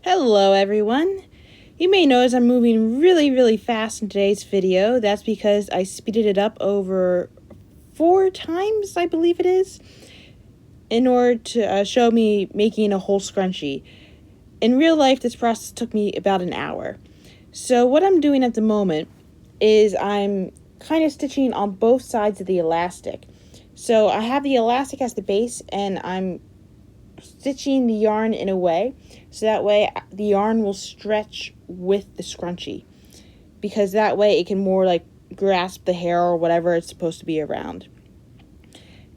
Hello everyone! You may notice I'm moving really fast in today's video. That's because I speeded it up over 4 times, I believe it is, in order to show me making a whole scrunchie. In real life, this process took me about an hour. So what I'm doing at the moment is I'm kind of stitching on both sides of the elastic. So I have the elastic as the base and I'm stitching the yarn in a way so that way the yarn will stretch with the scrunchie, because that way it can more like grasp the hair or whatever it's supposed to be around.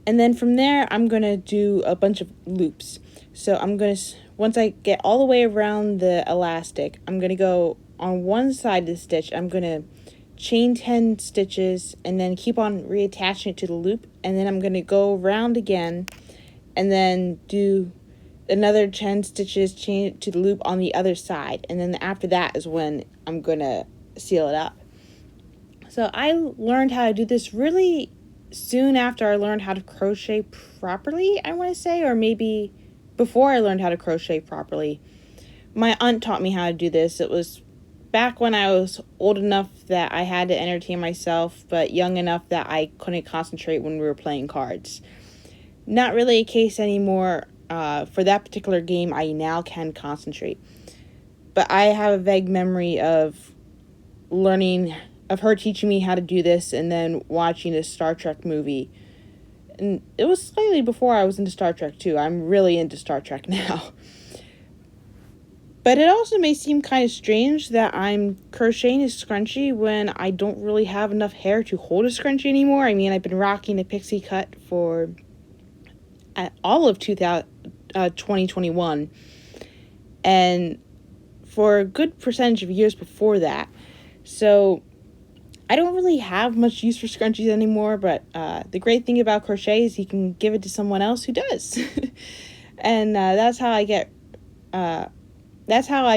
And then from there I'm going to do a bunch of loops. So I'm going to, once I get all the way around the elastic, I'm going to go on one side of the stitch. I'm going to chain 10 stitches and then keep on reattaching it to the loop, and then I'm going to go around again and then do another 10 stitches, chain it to the loop on the other side, and then after that is when I'm gonna seal it up. So I learned how to do this really soon after I learned how to crochet properly, I want to say, or maybe before I learned how to crochet properly. My aunt taught me how to do this. It was back when I was old enough that I had to entertain myself, but young enough that I couldn't concentrate when we were playing cards. Not really a case anymore. For that particular game, I now can concentrate. But I have a vague memory of her teaching me how to do this and then watching a Star Trek movie. And it was slightly before I was into Star Trek too. I'm really into Star Trek now. But it also may seem kind of strange that I'm crocheting a scrunchie when I don't really have enough hair to hold a scrunchie anymore. I mean, I've been rocking a pixie cut for all of 2021, and for a good percentage of years before that. So I don't really have much use for scrunchies anymore, but the great thing about crochet is you can give it to someone else who does. And that's how I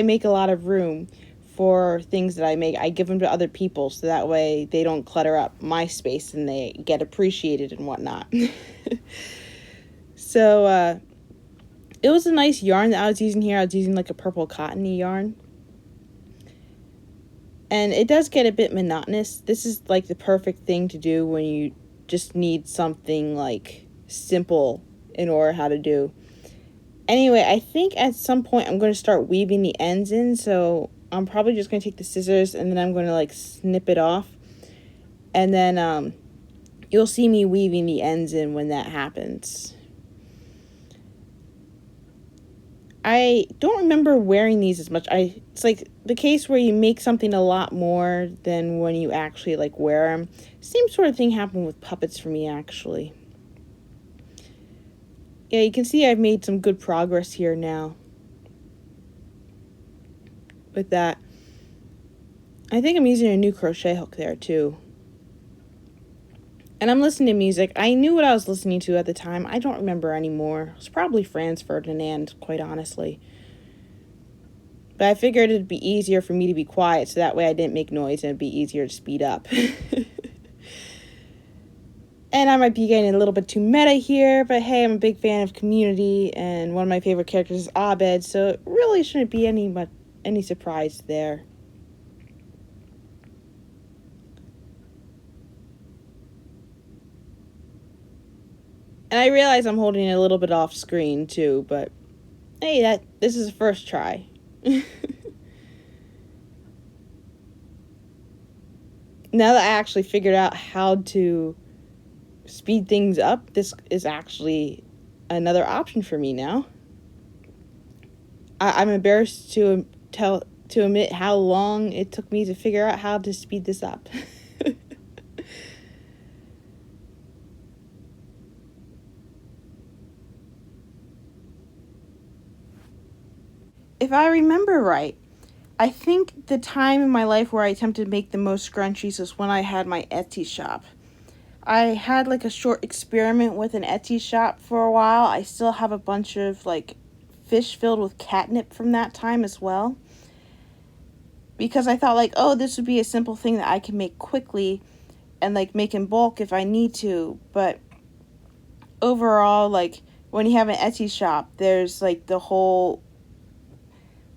make a lot of room for things that I make. I give them to other people so that way they don't clutter up my space and they get appreciated and whatnot. So it was a nice yarn that I was using here. I was using like a purple cottony yarn. And it does get a bit monotonous. This is like the perfect thing to do when you just need something like simple in order how to do. Anyway, I think at some point I'm going to start weaving the ends in. So I'm probably just going to take the scissors and then I'm going to like snip it off. And then you'll see me weaving the ends in when that happens. I don't remember wearing these as much. It's like the case where you make something a lot more than when you actually like wear them. Same sort of thing happened with puppets for me, actually. Yeah, you can see I've made some good progress here now with that. I think I'm using a new crochet hook there too. And I'm listening to music. I knew what I was listening to at the time. I don't remember anymore. It was probably Franz Ferdinand, quite honestly. But I figured it'd be easier for me to be quiet, so that way I didn't make noise and it'd be easier to speed up. And I might be getting a little bit too meta here, but hey, I'm a big fan of Community, and one of my favorite characters is Abed, so it really shouldn't be any surprise there. And I realize I'm holding it a little bit off screen too, but hey, this is a first try. Now that I actually figured out how to speed things up, this is actually another option for me now. I'm embarrassed to admit how long it took me to figure out how to speed this up. If I remember right, I think the time in my life where I attempted to make the most scrunchies was when I had my Etsy shop. I had like a short experiment with an Etsy shop for a while. I still have a bunch of like fish filled with catnip from that time as well. Because I thought like, oh, this would be a simple thing that I can make quickly and like make in bulk if I need to. But overall, like when you have an Etsy shop, there's like the whole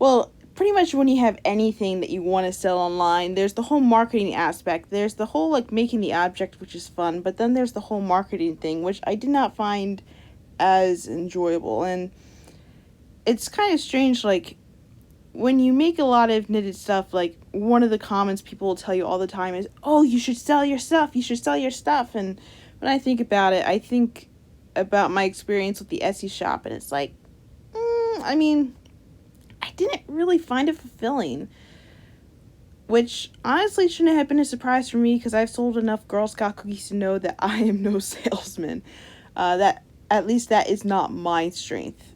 Well, pretty much when you have anything that you want to sell online, there's the whole marketing aspect. There's the whole like making the object, which is fun, but then there's the whole marketing thing, which I did not find as enjoyable. And it's kind of strange, like when you make a lot of knitted stuff, like one of the comments people will tell you all the time is, "Oh, you should sell your stuff. You should sell your stuff." And when I think about it, I think about my experience with the Etsy shop, and it's like, I mean, I didn't really find it fulfilling, which honestly shouldn't have been a surprise for me because I've sold enough Girl Scout cookies to know that I am no salesman. That at least that is not my strength.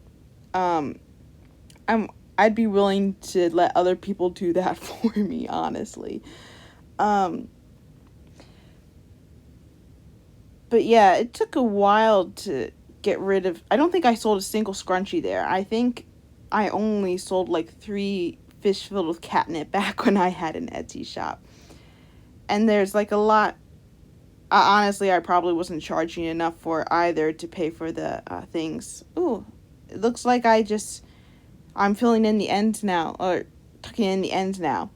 Um, I'd be willing to let other people do that for me, honestly. Um, but yeah, it took a while to get rid of. I don't think I sold a single scrunchie there. I think I only sold like 3 fish filled with catnip back when I had an Etsy shop. And there's like a lot. Honestly, I probably wasn't charging enough for either to pay for the things. Ooh, it looks like I'm filling in the ends now, or tucking in the ends now.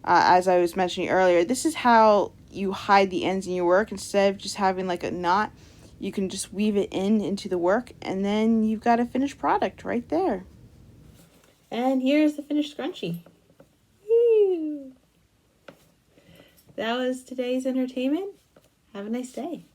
As I was mentioning earlier, this is how you hide the ends in your work. Instead of just having like a knot, you can just weave it into the work, and then you've got a finished product right there. And here's the finished scrunchie. Woo! That was today's entertainment. Have a nice day.